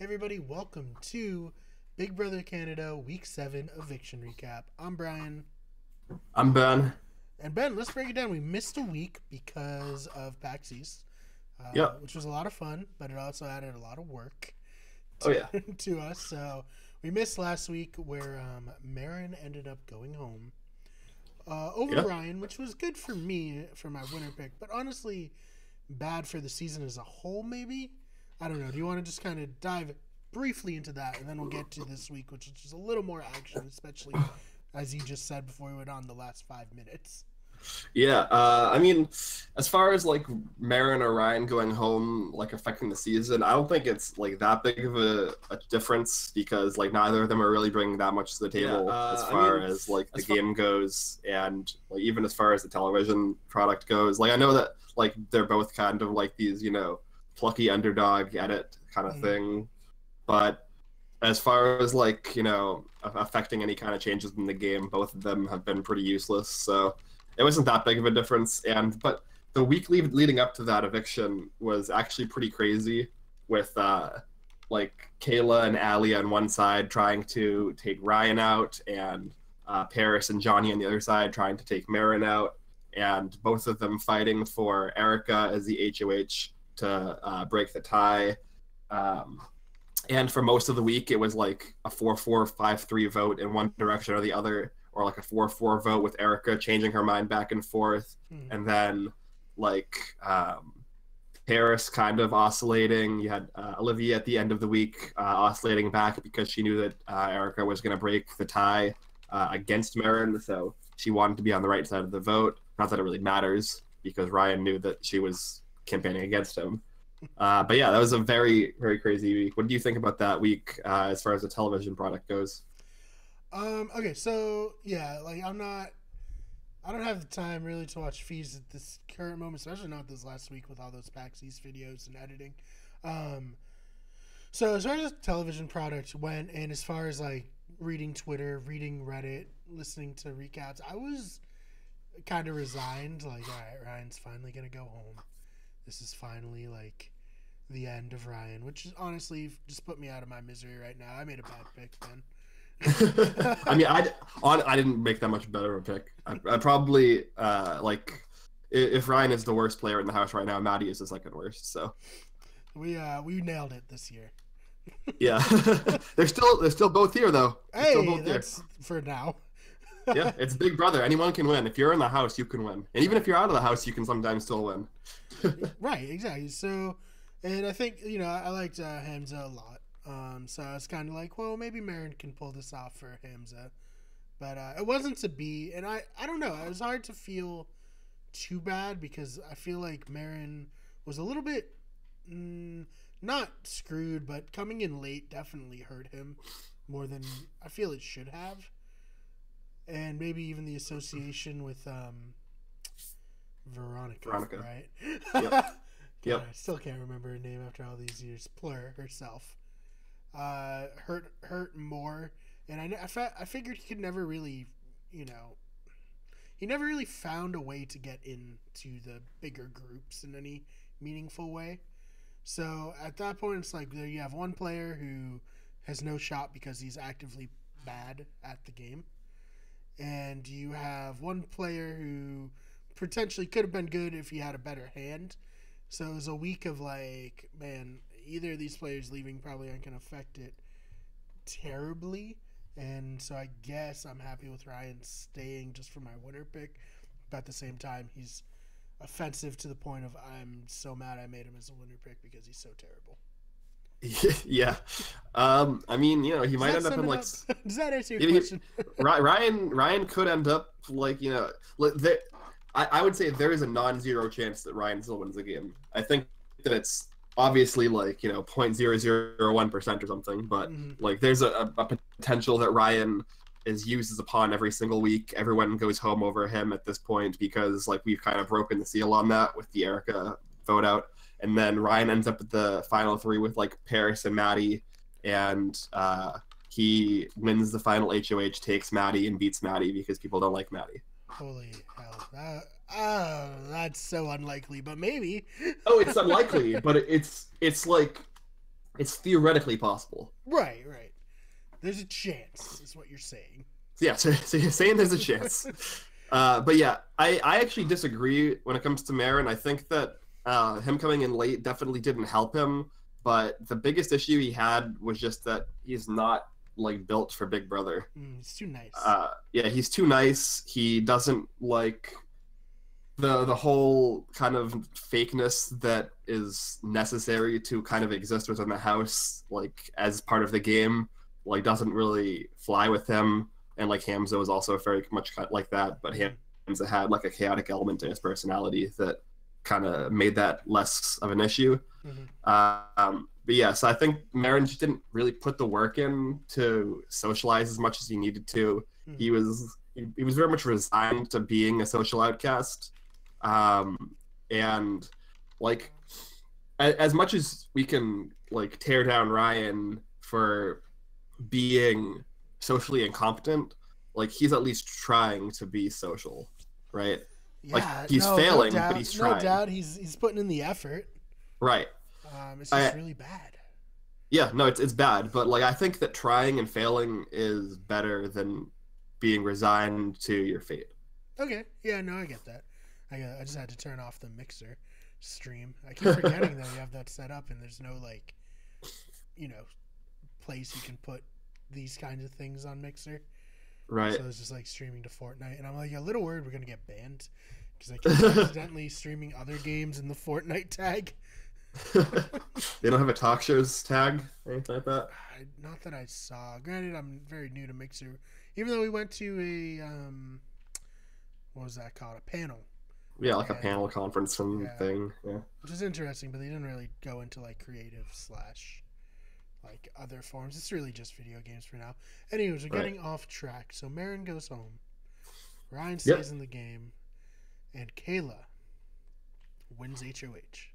Hey everybody, welcome to Big Brother Canada Week 7 Eviction Recap. I'm Brian. I'm Ben. And Ben, let's break it down. We missed a week because of PAX East, Yep. which was a lot of fun, but it also added a lot of work Oh yeah. to us. So we missed last week where Marin ended up going home over Yep. Ryan, which was good for me for my winner pick, but honestly bad for the season as a whole, maybe? I don't know. Do you want to just kind of dive briefly into that, and then we'll get to this week, which is just a little more action, especially as you just said before we went on the last 5 minutes. Yeah. I mean, as far as like Marin or Ryan going home, like affecting the season, I don't think it's like that big of a difference because like neither of them are really bringing that much to the table as far as like the game goes, and like even as far as the television product goes. Like I know that like they're both kind of like these, plucky underdog edit kind of thing, but as far as like affecting any kind of changes in the game, both of them have been pretty useless. So it wasn't that big of a difference. But the week leading up to that eviction was actually pretty crazy, with like Kayla and Allie on one side trying to take Ryan out, and Paris and Johnny on the other side trying to take Marin out, and both of them fighting for Erica as the HOH to break the tie. And for most of the week, it was like a 4-4, 5-3 vote in one direction or the other, or like a 4-4 vote with Erica changing her mind back and forth. And then like Paris kind of oscillating. You had Olivia at the end of the week oscillating back because she knew that Erica was going to break the tie against Marin, so she wanted to be on the right side of the vote. Not that it really matters, because Ryan knew that she was campaigning against him. But yeah, that was a very, very crazy week. What do you think about that week as far as the television product goes? Okay, so yeah, like I don't have the time really to watch feeds at this current moment, especially not this last week with all those PAX East videos and editing. So as far as the television product went, and as far as like reading Twitter, reading Reddit, listening to recaps, I was kind of resigned. Like, all right, Ryan's finally gonna go home. This is finally like the end of Ryan, which is honestly just put me out of my misery right now. I made a bad pick, Ben. I mean, I didn't make that much better of a pick. I probably like if Ryan is the worst player in the house right now, Maddie is the second worst. So we nailed it this year. yeah, they're still both here though. Hey, that's for now. Yeah, it's Big Brother. Anyone can win. If you're in the house, you can win, and even if you're out of the house, you can sometimes still win. Right, exactly. So, and I think I liked Hamza a lot. So I was kind of like, well, maybe Marin can pull this off for Hamza, but it wasn't to be. And I don't know. It was hard to feel too bad because I feel like Marin was a little bit not screwed, but coming in late definitely hurt him more than I feel it should have. And maybe even the association with Veronica, right? Yep. Yep. I still can't remember her name after all these years. Plur herself hurt more, and I figured he could never really, he never really found a way to get into the bigger groups in any meaningful way. So at that point, it's like there you have one player who has no shot because he's actively bad at the game. And you have one player who potentially could have been good if he had a better hand. So it was a week of like, man, either of these players leaving probably aren't going to affect it terribly. And so I guess I'm happy with Ryan staying just for my winner pick. But at the same time, he's offensive to the point of I'm so mad I made him as a winner pick because he's so terrible. Yeah. I mean, he might end up in like. Does that answer your question? Ryan could end up like I would say there is a non-zero chance that Ryan still wins the game. I think that it's obviously like 0.0001% or something, but like there's a potential that Ryan is used as a pawn every single week. Everyone goes home over him at this point because like we've kind of broken the seal on that with the Erica vote out. And then Ryan ends up at the final three with like Paris and Maddie, and he wins the final HOH, takes Maddie, and beats Maddie because people don't like Maddie. Holy hell! That's so unlikely, but maybe. Oh, it's unlikely, but it's like It's theoretically possible. Right, right. There's a chance, is what you're saying. Yeah, so you're saying there's a chance. But yeah, I actually disagree when it comes to Marin. I think that him coming in late definitely didn't help him. But the biggest issue he had was just that he's not like built for Big Brother. He's too nice. Yeah, he's too nice. He doesn't like the whole kind of fakeness that is necessary to kind of exist within the house, like as part of the game, like doesn't really fly with him. And like Hamza was also very much like that, but Hamza had like a chaotic element in his personality that kind of made that less of an issue. But yeah, so I think Marin just didn't really put the work in to socialize as much as he needed to. He was very much resigned to being a social outcast. And like as much as we can like tear down Ryan for being socially incompetent, like he's at least trying to be social, right? Yeah, like he's failing, but he's trying. No doubt, he's putting in the effort. Right. It's just really bad. Yeah, no, it's bad, but like I think that trying and failing is better than being resigned to your fate. Okay. Yeah, no, I get that. I just had to turn off the Mixer stream. I keep forgetting that we have that set up, and there's no like, place you can put these kinds of things on Mixer. Right. So it's just like streaming to Fortnite, and I'm like a little worried we're gonna get banned because I keep accidentally streaming other games in the Fortnite tag. They don't have a talk shows tag, anything like that. Not that I saw. Granted, I'm very new to Mixer. Even though we went to a what was that called? A panel. Yeah, like a panel conference thing. Yeah. Which is interesting, but they didn't really go into like creative / like other forms. It's really just video games for now. Anyways, we're getting off track. So Marin goes home. Ryan stays in the game, and Kayla wins HOH.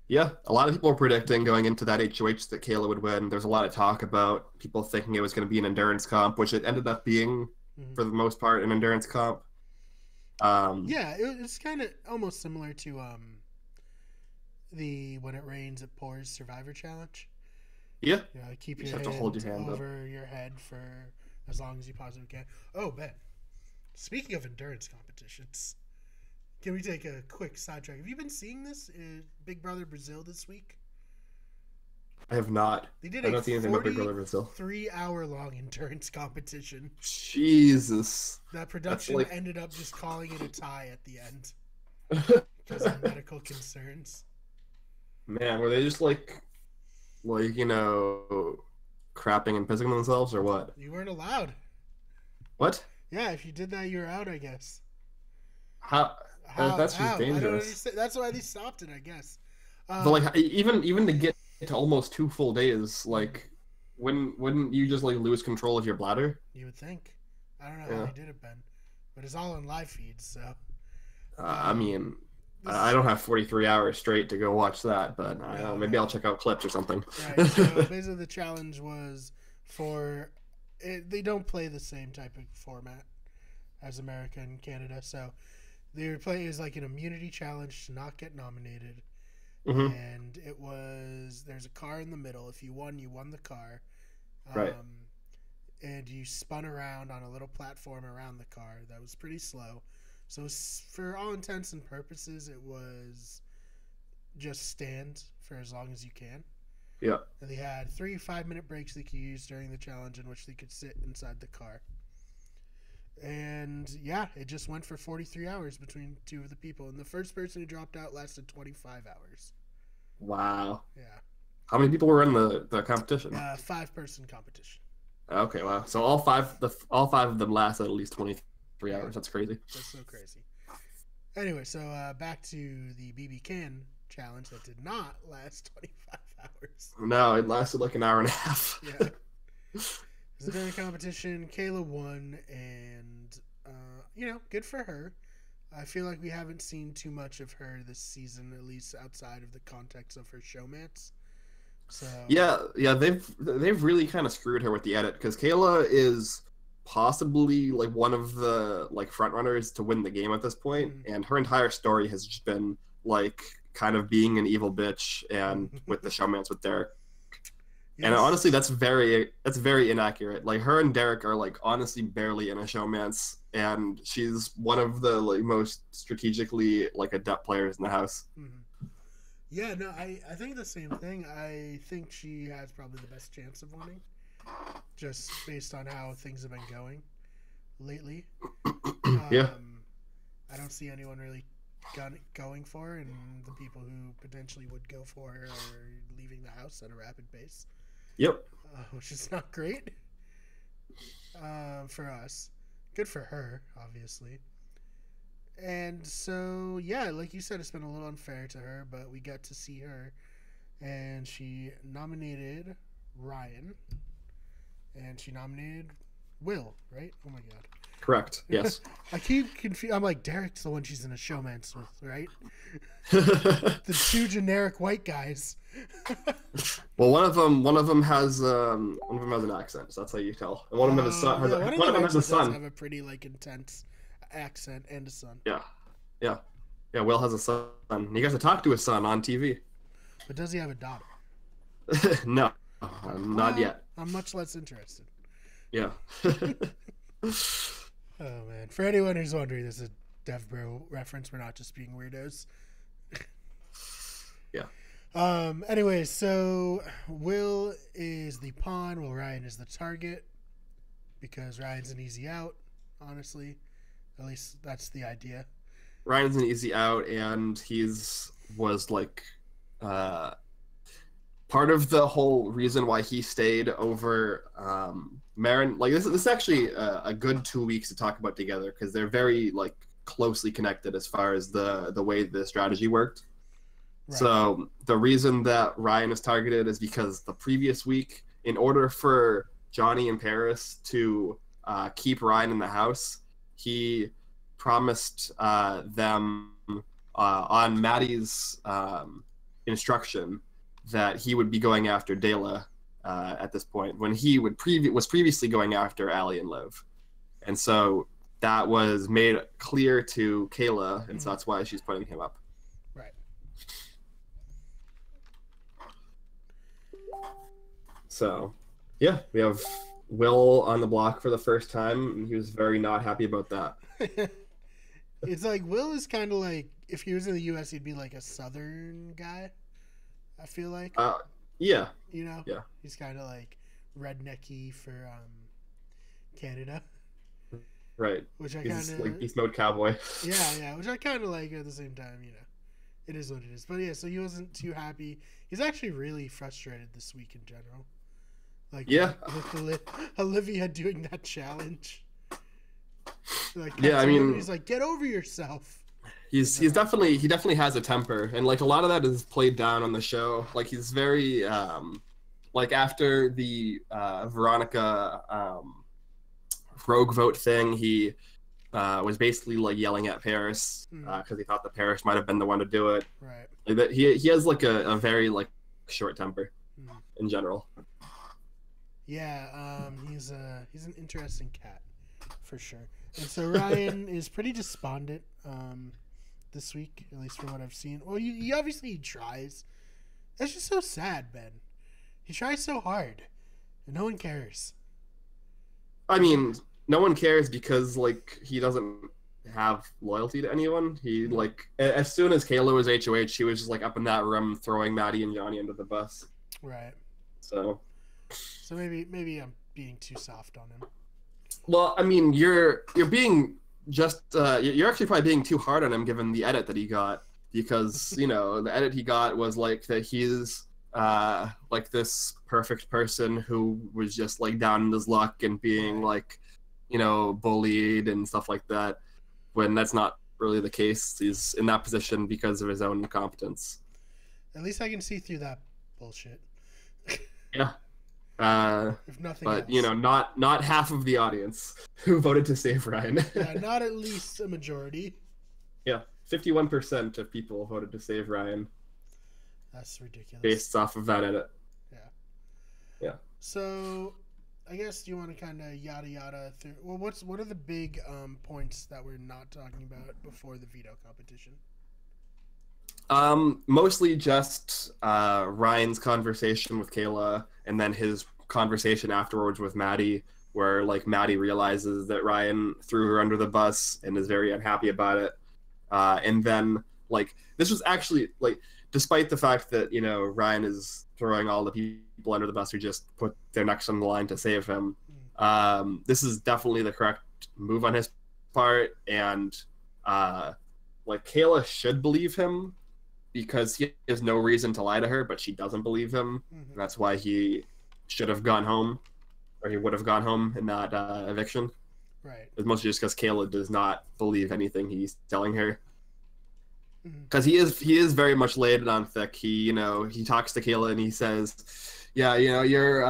Yeah, a lot of people were predicting going into that HOH that Kayla would win. There's a lot of talk about people thinking it was going to be an endurance comp, which it ended up being for the most part an endurance comp. Yeah, it's kind of almost similar to the When It Rains It Pours Survivor Challenge. Yeah. Keep your hand over your head for as long as you possibly can. Oh, Ben. Speaking of endurance competitions, can we take a quick sidetrack? Have you been seeing this in Big Brother Brazil this week? I have not. They did I don't see anything about Big Brother Brazil. 3-hour-long endurance competition. Jesus. That production ended up just calling it a tie at the end because of medical concerns. Man, were they just like crapping and pissing themselves or what? You weren't allowed. What? Yeah, if you did that, you were out, I guess. How? That's just dangerous. I don't understand. That's why they stopped it, I guess. But like, even to get to almost 2 full days, like, wouldn't you just like lose control of your bladder? You would think. I don't know how they did it, Ben, but it's all on live feeds, so. I mean, I don't have 43 hours straight to go watch that, but I don't know, maybe I'll check out clips or something. Right, so basically the challenge was they don't play the same type of format as America and Canada, so they were playing as like an immunity challenge to not get nominated. And it was, there's a car in the middle. If you won the car. Right. And you spun around on a little platform around the car that was pretty slow. So for all intents and purposes, it was just stand for as long as you can. Yeah. And they had 3 5-minute breaks they could use during the challenge in which they could sit inside the car. And yeah, it just went for 43 hours between 2 of the people. And the first person who dropped out lasted 25 hours. Wow. Yeah. How many people were in the competition? 5-person competition. Okay, wow. So all five of them lasted at least 23 hours. That's crazy. That's so crazy. Anyway, so back to the BBCAN challenge that did not last 25 hours. No, it lasted like an hour and a half. Yeah. It was a during the competition. Kayla won, and good for her. I feel like we haven't seen too much of her this season, at least outside of the context of her showmats. So yeah, they've really kind of screwed her with the edit because Kayla is possibly like one of the like front runners to win the game at this point, and her entire story has just been like kind of being an evil bitch and with the showmats with Derek. And honestly, Yes. that's very inaccurate. Like her and Derek are like honestly barely in a showmance, and she's one of the like most strategically like adept players in the house. Hmm. Yeah, no, I think the same thing. I think she has probably the best chance of winning, just based on how things have been going lately. Yeah. Um, I don't see anyone really going for her, and the people who potentially would go for her are leaving the house at a rapid pace, Yep. which is not great for us. Good for her, obviously. And so, yeah, like you said, it's been a little unfair to her, but we got to see her, and she nominated Ryan, and she nominated Will, right? Oh my Correct. god. Yes. I keep confused. I'm like, Derek's the one she's in a showmance with, right? The two generic white guys. Well, one of them has an accent, so that's how you tell. And one of them has a son. Yeah, one of One of them them has a actually does son. have a pretty like intense accent and a son. Yeah. Yeah. Yeah. Will has a son. He gets to talk to his son on TV. But does he have a daughter? No, not yet. I'm much less interested. Yeah. Oh man! For anyone who's wondering, this is a Dev Bro reference. We're not just being weirdos. Yeah. Anyways, so Will is the pawn, while Ryan is the target, because Ryan's an easy out. Honestly, at least that's the idea. Ryan's an easy out, and was like part of the whole reason why he stayed over Marin. Like this is actually a good 2 weeks to talk about together because they're very like closely connected as far as the way the strategy worked. Right. So the reason that Ryan is targeted is because the previous week, in order for Johnny and Paris to keep Ryan in the house, he promised them on Maddie's instruction that he would be going after Dela at this point when he was previously going after Allie and Liv. And so that was made clear to Kayla, and so that's why she's putting him up. Right. So, yeah, we have Will on the block for the first time, and he was very not happy about that. It's like Will is kind of like, if he was in the U.S., he'd be like a Southern guy, I feel like. Yeah. You know? Yeah. He's kind of like rednecky for Canada. Right. Which I kind of like beast mode cowboy. Yeah, which I kind of like at the same time, you know. It is what it is. But yeah, so he wasn't too happy. He's actually really frustrated this week in general. Like, yeah, with Olivia doing that challenge. Like, yeah, I mean, he's like, get over yourself. He definitely has a temper, and like a lot of that is played down on the show. Like he's very like after the Veronica rogue vote thing, he was basically like yelling at Paris because he thought that Paris might have been the one to do it. Right. Like that he has like a very like short temper in general. Yeah, he's an interesting cat for sure. And so Ryan is pretty despondent this week, at least from what I've seen. Well, he obviously tries. That's just so sad, Ben. He tries so hard, and no one cares. I mean, no one cares because like he doesn't have loyalty to anyone. He like as soon as Kayla was HOH, he was just like up in that room throwing Maddie and Johnny under the bus. Right. So maybe I'm being too soft on him. Well, I mean, you're being just you're actually probably being too hard on him given the edit that he got, because you know the edit he got was like that he's like this perfect person who was just like down in his luck and being like, you know, bullied and stuff like that, when that's not really the case. He's in that position because of his own incompetence. At least I can see through that bullshit. Yeah. If nothing but else. You know, not half of the audience who voted to save Ryan. Yeah, not at least a majority. Yeah, 51% of people voted to save Ryan. That's ridiculous. Based off of that edit. Yeah. So, I guess you want to kind of yada yada through. Well, what are the big points that we're not talking about before the veto competition? Mostly just Ryan's conversation with Kayla and then his conversation afterwards with Maddie, where like Maddie realizes that Ryan threw her under the bus and is very unhappy about it. And then like this was actually like, despite the fact that, you know, Ryan is throwing all the people under the bus who just put their necks on the line to save him, this is definitely the correct move on his part. And like Kayla should believe him because he has no reason to lie to her, but she doesn't believe him. And that's why he should have gone home, or he would have gone home in that eviction. Right. It's mostly just because Kayla does not believe anything he's telling her. Because he is very much laid it on thick. He, you know, he talks to Kayla and he says, yeah, you know, you're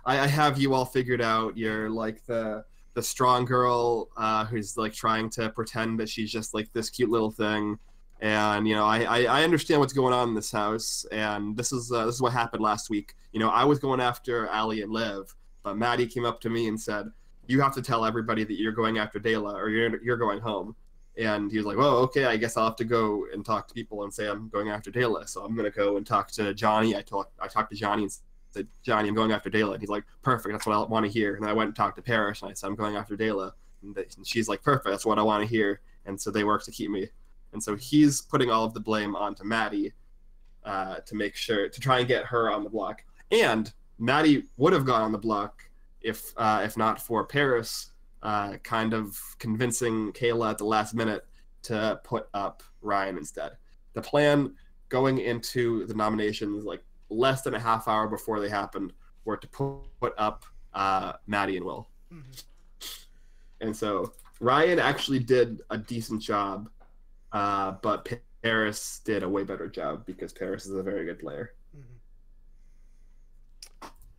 I have you all figured out. You're like the strong girl who's like trying to pretend that she's just like this cute little thing. And, you know, I understand what's going on in this house, and this is what happened last week. You know, I was going after Allie and Liv, but Maddie came up to me and said, you have to tell everybody that you're going after Dayla, or you're going home. And he was like, well, okay, I guess I'll have to go and talk to people and say I'm going after Dayla. So I'm going to go and talk to Johnny. I talked to Johnny and said, Johnny, I'm going after Dayla. And he's like, perfect, that's what I want to hear. And I went and talked to Parrish, and I said, I'm going after Dayla. And she's like, perfect, that's what I want to hear. And so they work to keep me. And so he's putting all of the blame onto Maddie to make sure, to try and get her on the block. And Maddie would have gone on the block if not for Paris kind of convincing Kayla at the last minute to put up Ryan instead. The plan going into the nominations, like less than a half hour before they happened, were to put up Maddie and Will. And so Ryan actually did a decent job, but Paris did a way better job because Paris is a very good player.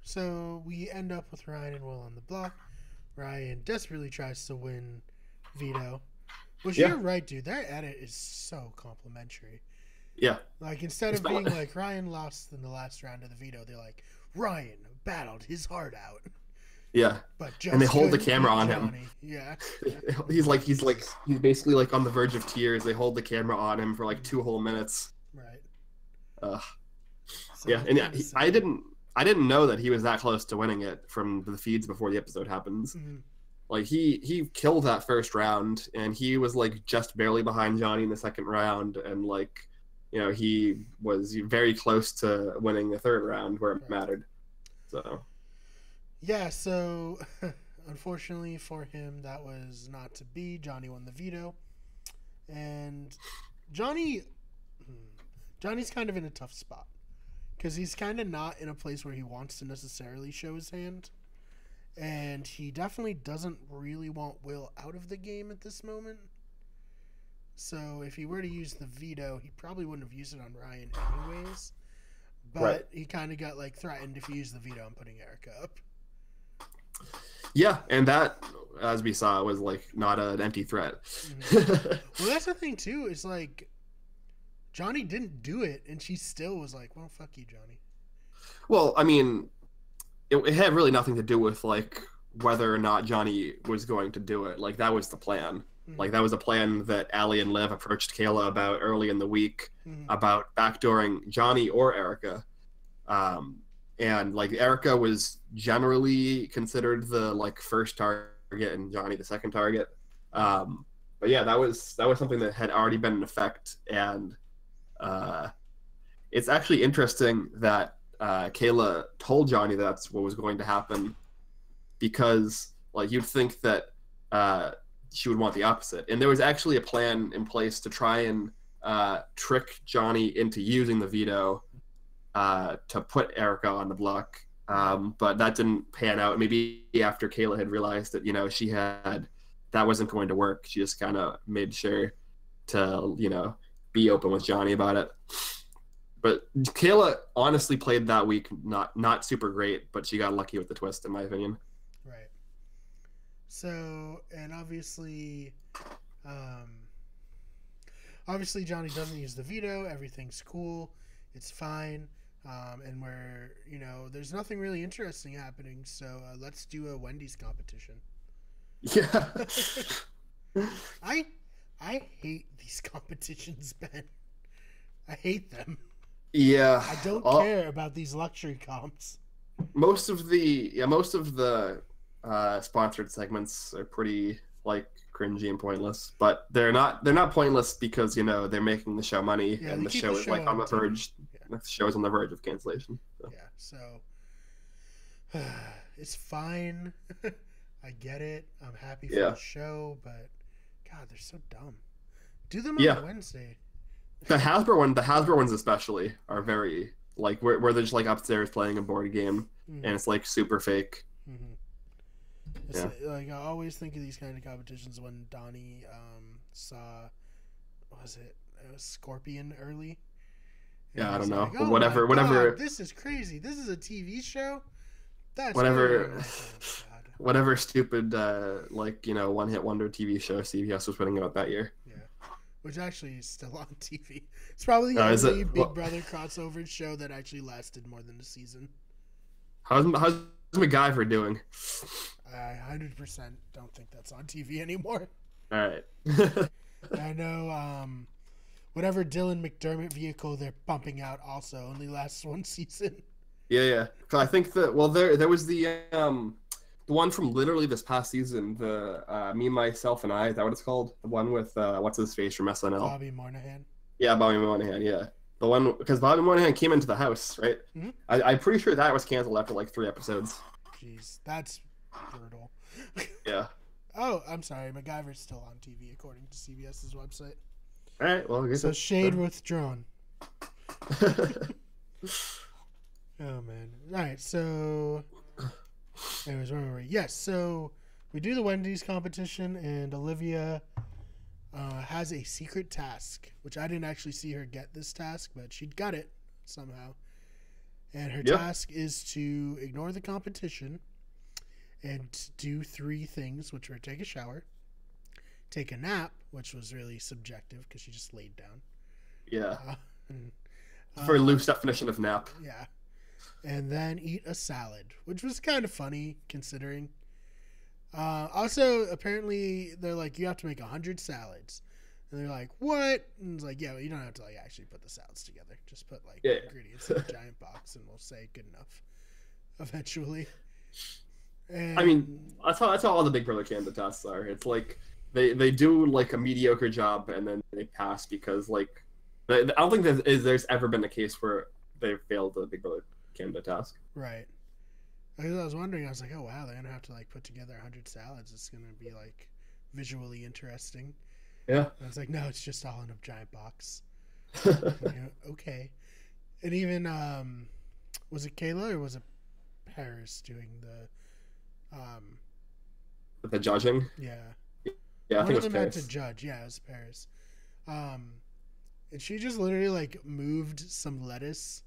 So we end up with Ryan and Will on the block. Ryan desperately tries to win veto. Which you're right, dude. That edit is so complimentary. Yeah. Like, instead of being like, Ryan lost in the last round of the veto, they're like, Ryan battled his heart out. Yeah. But just and they hold the camera on him. Yeah. he's basically like on the verge of tears. They hold the camera on him for like 2 whole minutes. Right. So yeah, and I didn't know that he was that close to winning it from the feeds before the episode happens. Like he killed that first round, and he was like just barely behind Johnny in the second round, and like, you know, he was very close to winning the third round where it mattered. So yeah, so unfortunately for him, that was not to be. Johnny won the veto, and Johnny's kind of in a tough spot because he's kind of not in a place where he wants to necessarily show his hand. And he definitely doesn't really want Will out of the game at this moment. So if he were to use the veto, he probably wouldn't have used it on Ryan anyways. But he kind of got like threatened if he used the veto on putting Erica up. Yeah, and that, as we saw, was like not an empty threat. Well, that's the thing too. Is like Johnny didn't do it, and she still was like, "Well, fuck you, Johnny." Well, I mean, it had really nothing to do with like whether or not Johnny was going to do it. Like that was the plan. Like that was a plan that Allie and Liv approached Kayla about early in the week about backdooring Johnny or Erica. And like Erica was generally considered the like first target and Johnny the second target. But yeah, that was something that had already been in effect. And it's actually interesting that Kayla told Johnny that's what was going to happen, because like you'd think that she would want the opposite. And there was actually a plan in place to try and trick Johnny into using the veto to put Erica on the block. But that didn't pan out. Maybe after Kayla had realized that, you know, that wasn't going to work, she just kind of made sure to, you know, be open with Johnny about it. But Kayla honestly played that week not super great, but she got lucky with the twist, in my opinion. Right. So, and obviously Johnny doesn't use the veto. Everything's cool. It's fine. And we're, you know, there's nothing really interesting happening. So let's do a Wendy's competition. Yeah. I hate these competitions, Ben. I hate them. Yeah. I don't care about these luxury comps. most of the sponsored segments are pretty like cringy and pointless, but they're not pointless because they're making the show money, Yeah, and they the keep show the is show like on on the TV. verge. Yeah. The show is on the verge of cancellation. So. Yeah, so it's fine. I get it. I'm happy for Yeah. the show, but God, they're so dumb. Do them on Yeah. a Wednesday. The Hasbro ones especially are very like where they're just like upstairs playing a board game, and it's like super fake. Mm-hmm. Yeah. Like I always think of these kind of competitions when Donnie saw, what was it? It was Scorpion early. And Yeah, I he's don't know. like, But oh whatever, my God, whatever, this is crazy. This is a TV show. That's whatever, crazy. I'm like, oh my God. whatever stupid one-hit wonder TV show CBS was putting out that year. Yeah, which actually is still on TV. It's probably the only Big Brother crossover show that actually lasted more than a season. How's MacGyver doing? I 100% don't think that's on TV anymore. All right. I know whatever Dylan McDermott vehicle they're pumping out also only lasts one season. Yeah. I think there was the one from literally this past season, the Me, Myself, and I. Is that what it's called? The one with what's his face from SNL? Bobby Moynihan. Yeah, Bobby Moynihan. Yeah, the one because Bobby Moynihan came into the house, right? Mm-hmm. I'm pretty sure that was canceled after like 3 episodes. Jeez, that's brutal. Yeah. Oh, I'm sorry. MacGyver's still on TV according to CBS's website. All right. Well, I guess so shade withdrawn. Oh man. All right. So, anyways, where were we? Yes. So we do the Wendy's competition, and Olivia has a secret task, which I didn't actually see her get this task, but she got it somehow. And her task is to ignore the competition and do 3 things, which were take a shower, take a nap, which was really subjective because she just laid down. Yeah. Very loose definition of nap. Yeah. And then eat a salad, which was kind of funny considering. Also, apparently, they're like, you have to make 100 salads. And they're like, what? And it's like, yeah, well, you don't have to like actually put the salads together. Just put like ingredients in a giant box, and we'll say good enough. Eventually. And, I mean, that's how all the Big Brother Canada tests are. It's like they do like a mediocre job, and then they pass because like I don't think there's ever been a case where they've failed the Big Brother Canada task. Right. I was wondering, I was like, oh wow, they're gonna have to like put together 100 salads. It's gonna be like visually interesting. Yeah. And I was like, no, it's just all in a giant box. Okay. And even was it Kayla or was it Paris doing the judging? Yeah. Yeah, I think it was them Paris. had to judge. Yeah, it was Paris. And she just literally like moved some lettuce.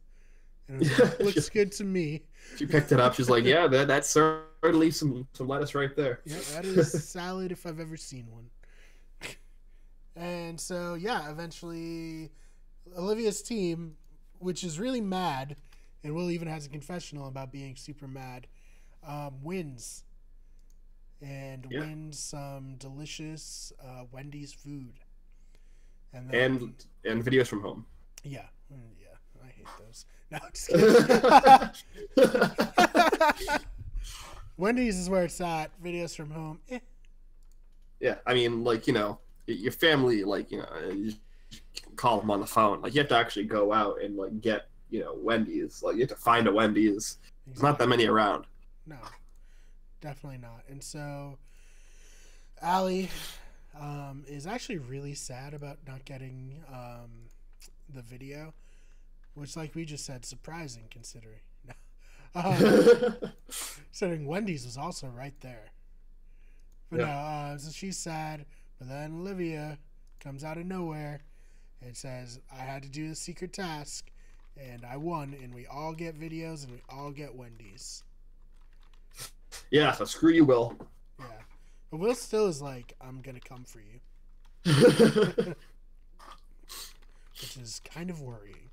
And it was like, looks good to me. She picked it up. She's like, yeah, that's certainly some lettuce right there. Yeah, that is salad if I've ever seen one. And so, yeah, eventually Olivia's team, which is really mad, and Will even has a confessional about being super mad, wins. And wins some delicious Wendy's food. And then, and videos from home. Yeah. Yeah, I hate those. No, I'm just kidding. Wendy's is where it's at. Videos from home. Yeah, I mean, like, your family, like, you call them on the phone. Like, you have to actually go out and, like, get, Wendy's. Like, you have to find a Wendy's. There's not that many around. No, definitely not. And so, Allie is actually really sad about not getting the video, which, like we just said, surprising considering. Considering Wendy's was also right there. But no, so she's sad. But then Olivia comes out of nowhere and says, I had to do the secret task, and I won, and we all get videos, and we all get Wendy's. Yeah, so screw you, Will. Yeah. But Will still is like, I'm going to come for you. Which is kind of worrying.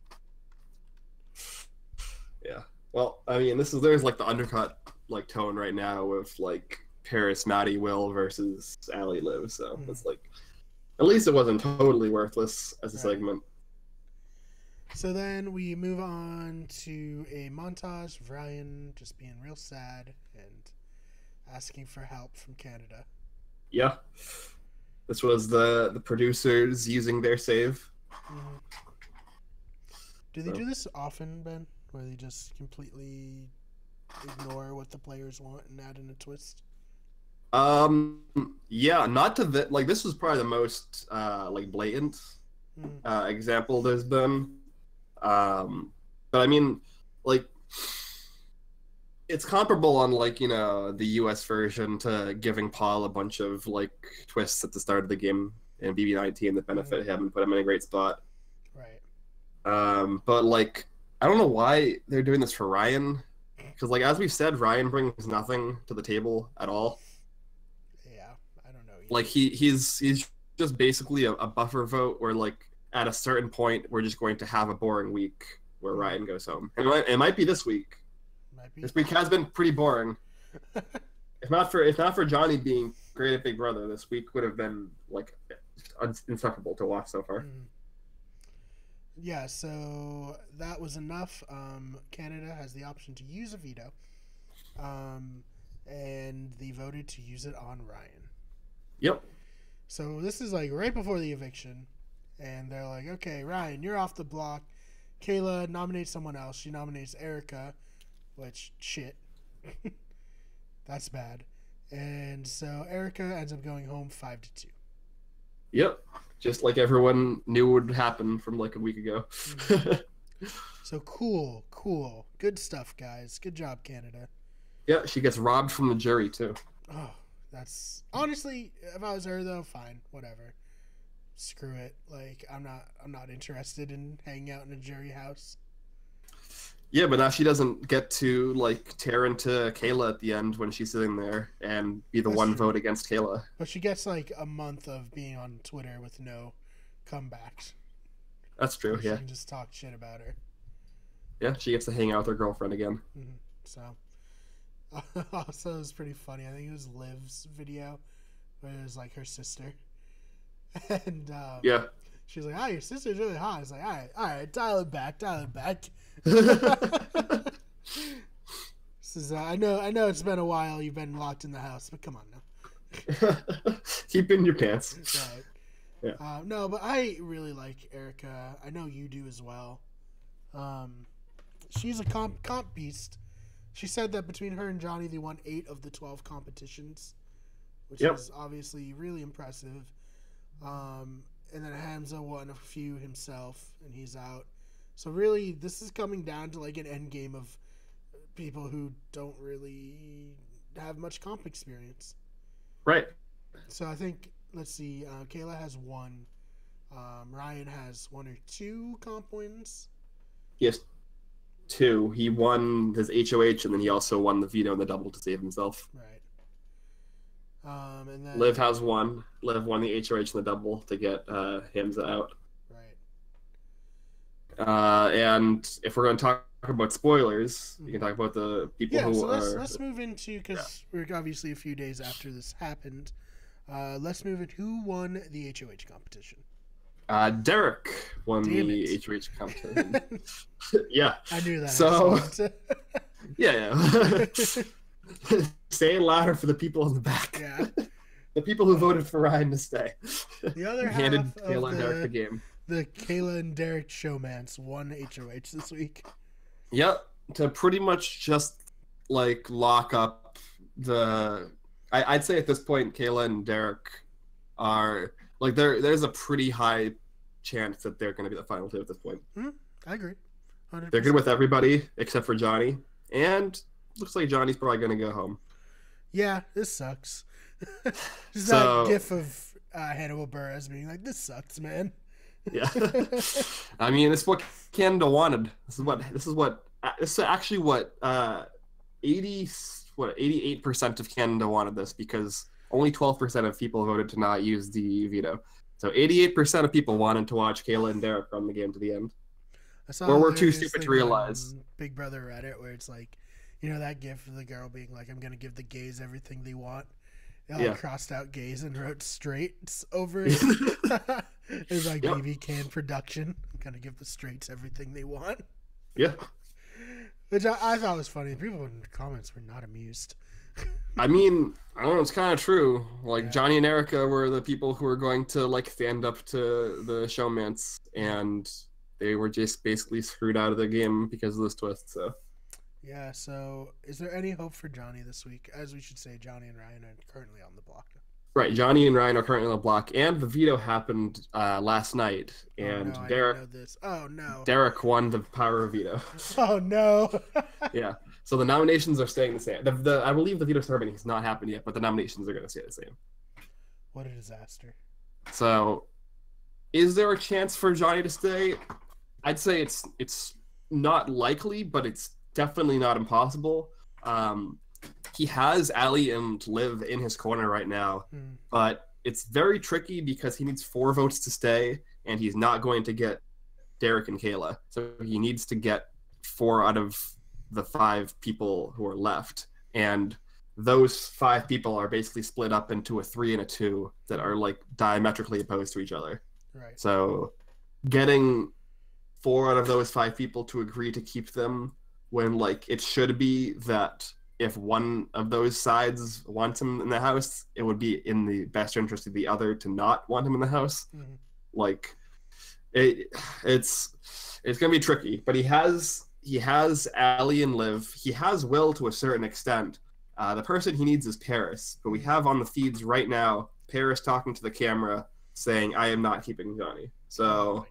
Yeah. Well, I mean, there's like the undercut like tone right now with like Paris, Maddie, Will versus Allie, Liv. So it's like, at least it wasn't totally worthless as a segment. So then we move on to a montage of Ryan just being real sad and asking for help from Canada. Yeah. This was the producers using their save. Mm-hmm. Do they do this often, Ben? Where they just completely ignore what the players want and add in a twist? Yeah, not to the like this was probably the most like blatant example there's been. But I mean, like it's comparable on like, you know, the US version to giving Paul a bunch of like twists at the start of the game in BB19 that benefit him and put him in a great spot. Right. But like I don't know why they're doing this for Ryan, because like as we've said, Ryan brings nothing to the table at all. Yeah, I don't know either. Like he's just basically a buffer vote where like at a certain point we're just going to have a boring week where Ryan goes home. And it might be this week. This week has been pretty boring. If not for Johnny being great at Big Brother, this week would have been like insufferable to watch so far. Yeah, so that was enough. Canada has the option to use a veto, and they voted to use it on Ryan. Yep. So this is like right before the eviction, and they're like, okay, Ryan, you're off the block. Kayla nominates someone else. She nominates Erica, which, shit. That's bad. And so Erica ends up going home 5-2. Yep. Just like everyone knew would happen from like a week ago. So cool. Good stuff, guys. Good job, Canada. Yeah, she gets robbed from the jury too. Oh, that's honestly, if I was her though, fine, whatever. Screw it. Like I'm not interested in hanging out in a jury house. Yeah, but now she doesn't get to like tear into Kayla at the end when she's sitting there and be the one vote against Kayla. But she gets like a month of being on Twitter with no comebacks. That's true. So yeah. You can just talk shit about her. Yeah, she gets to hang out with her girlfriend again. Mm-hmm. So, also, it was pretty funny. I think it was Liv's video where it was like her sister. And yeah, she's like, "Oh, your sister's really hot." It's like, all right, dial it back. This is I know it's been a while. You've been locked in the house, but come on now. Keep in your pants. Right. Yeah. No, but I really like Erica. I know you do as well. She's a comp beast. She said that between her and Johnny, they won 8 of the 12 competitions, which is obviously really impressive. And then Hamza won a few himself, and he's out. So really, this is coming down to like an end game of people who don't really have much comp experience. Right. So I think, let's see, Kayla has 1. Ryan has 1 or 2 comp wins. Yes, 2. He won his HOH, and then he also won the veto and the double to save himself. Right. And then Liv has 1. Liv won the HOH and the double to get Hamza out. Right. And if we're going to talk about spoilers, we can talk about the people who let's move into, because we're obviously a few days after this happened. Let's move into who won the HOH competition. Derek won the HOH competition. Yeah. I knew that. So, yeah. Say it louder for the people in the back. Yeah. The people who voted for Ryan to stay. The other half handed of Kayla and Derek the game. The Kayla and Derek showmance won HOH this week. Yep. To pretty much just like lock up the. I'd say at this point, Kayla and Derek are like there's a pretty high chance that they're going to be the final 2 at this point. I agree. 100%. They're good with everybody except for Johnny, and looks like Johnny's probably going to go home. Yeah, this sucks. Just that gif of Hannibal Buress being like, "This sucks, man." Yeah. I mean, it's what Canada wanted. This is actually what 88% of Canada wanted this, because only 12% of people voted to not use the veto. So 88% of people wanted to watch Kayla and Derek run the game to the end. Or we're too stupid to realize. Big Brother Reddit, where it's like, you know, that gif of the girl being like, "I'm gonna give the gays everything they want." They all crossed out gays and wrote straights over it. It's like Yep. BBCAN production. Gotta give the straights everything they want. Yeah. Which I thought was funny. People in the comments were not amused. I mean, I don't know, it's kind of true. Like, Yeah. Johnny and Erica were the people who were going to, like, stand up to the showmance, and they were just basically screwed out of the game because of this twist, so. Yeah, so is there any hope for Johnny this week? As we should say, Johnny and Ryan are currently on the block. Right, Johnny and Ryan are currently on the block, and the veto happened last night, and oh no, I Derek didn't know this. Oh no. Derek won the power of veto. Oh no. Yeah, so the nominations are staying the same. I believe the veto ceremony has not happened yet, but the nominations are going to stay the same. What a disaster. So, is there a chance for Johnny to stay? I'd say it's not likely, but it's definitely not impossible. He has Ali and Liv in his corner right now, but it's very tricky because he needs 4 votes to stay, and he's not going to get Derek and Kayla. So he needs to get 4 out of the 5 people who are left. And those 5 people are basically split up into a 3 and a 2 that are like diametrically opposed to each other. Right. So getting 4 out of those 5 people to agree to keep them when like it should be that if one of those sides wants him in the house, it would be in the best interest of the other to not want him in the house. Mm-hmm. Like it's gonna be tricky, but he has Ali and Liv. He has Will to a certain extent. The person he needs is Paris, but we have on the feeds right now Paris talking to the camera saying, "I am not keeping Johnny." So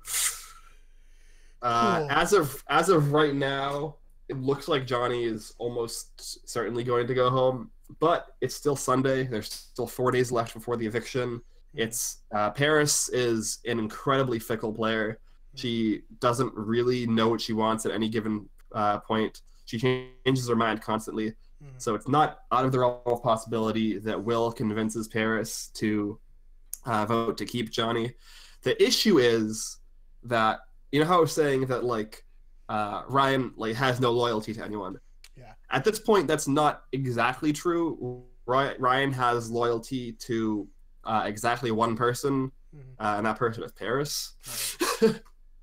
Cool. as of right now, it looks like Johnny is almost certainly going to go home, but it's still Sunday. There's still 4 days left before the eviction. It's Paris is an incredibly fickle player. She doesn't really know what she wants at any given point. She changes her mind constantly. So it's not out of the realm of possibility that Will convinces Paris to vote to keep Johnny. The issue is that, you know how I was saying that like Ryan like has no loyalty to anyone. Yeah. At this point, that's not exactly true. Ryan has loyalty to exactly one person, and that person is Paris. Right.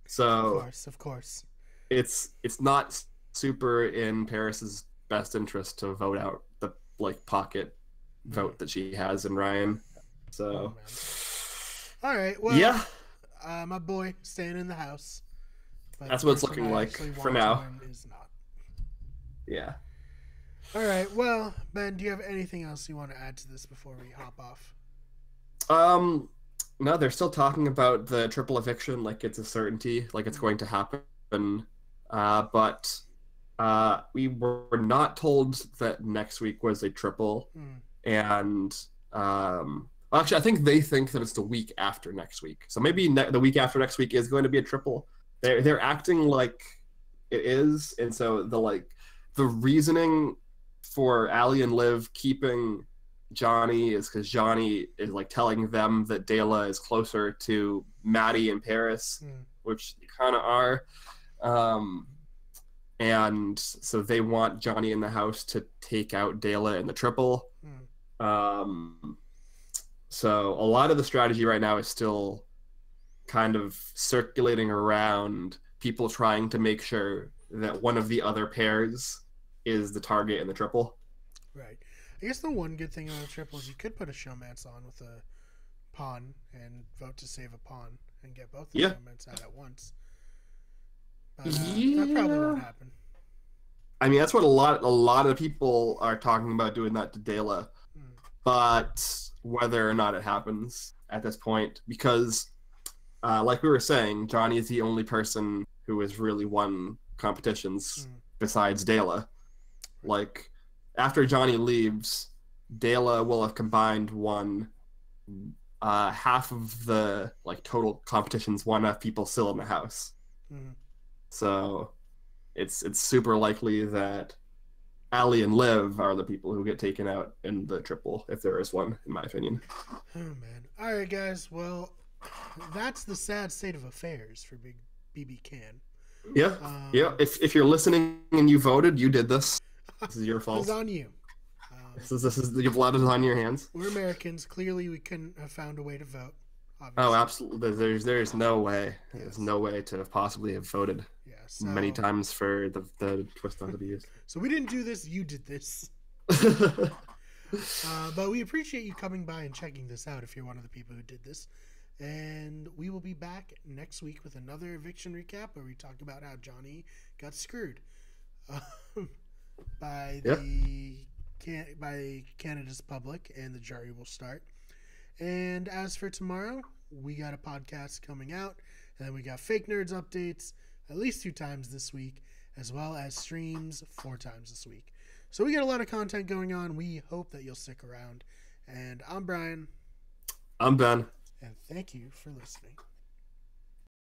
So of course, it's not super in Paris's best interest to vote out the like pocket vote that she has in Ryan. So, all right, well, yeah, my boy staying in the house. But that's what it's looking like for now. Is not. Yeah. All right. Well, Ben, do you have anything else you want to add to this before we hop off? No, they're still talking about the triple eviction like it's a certainty, like it's going to happen. But we were not told that next week was a triple. And actually, I think they think that it's the week after next week. So maybe the week after next week is going to be a triple. They're acting like it is, and so the reasoning for Ali and Liv keeping Johnny is because Johnny is like telling them that Dela is closer to Maddie and Paris, which they kind of are, and so they want Johnny in the house to take out Dela in the triple. So a lot of the strategy right now is still kind of circulating around people trying to make sure that one of the other pairs is the target in the triple. Right. I guess the one good thing on the triple is you could put a showmance on with a pawn and vote to save a pawn and get both the showmance out at once. But, that probably won't happen. I mean, that's what a lot of people are talking about, doing that to Dela. But whether or not it happens at this point, because like we were saying, Johnny is the only person who has really won competitions besides Dela. Like, after Johnny leaves, Dela will have combined won half of the like total competitions won of people still in the house. So it's super likely that Ali and Liv are the people who get taken out in the triple, if there is one, in my opinion. Oh man! All right, guys. Well, that's the sad state of affairs for Big BBCAN. Yeah, yeah. If you're listening and you voted, you did this. This is your fault. It's on you. This is your blood is on your hands. We're Americans. Clearly, we couldn't have found a way to vote. obviously. Oh, absolutely. There's no way. There's Yes. no way to possibly have voted Yeah. So many times for the twist not to be used. so we didn't do this. You did this. But we appreciate you coming by and checking this out if you're one of the people who did this. And we will be back next week with another eviction recap where we talk about how Johnny got screwed by Yep. by Canada's public, and the jury will start. And as for tomorrow, we got a podcast coming out, and then we got Fake Nerds updates at least 2 times this week, as well as streams 4 times this week. So we got a lot of content going on. We hope that you'll stick around. And I'm Brian. I'm Ben. And thank you for listening.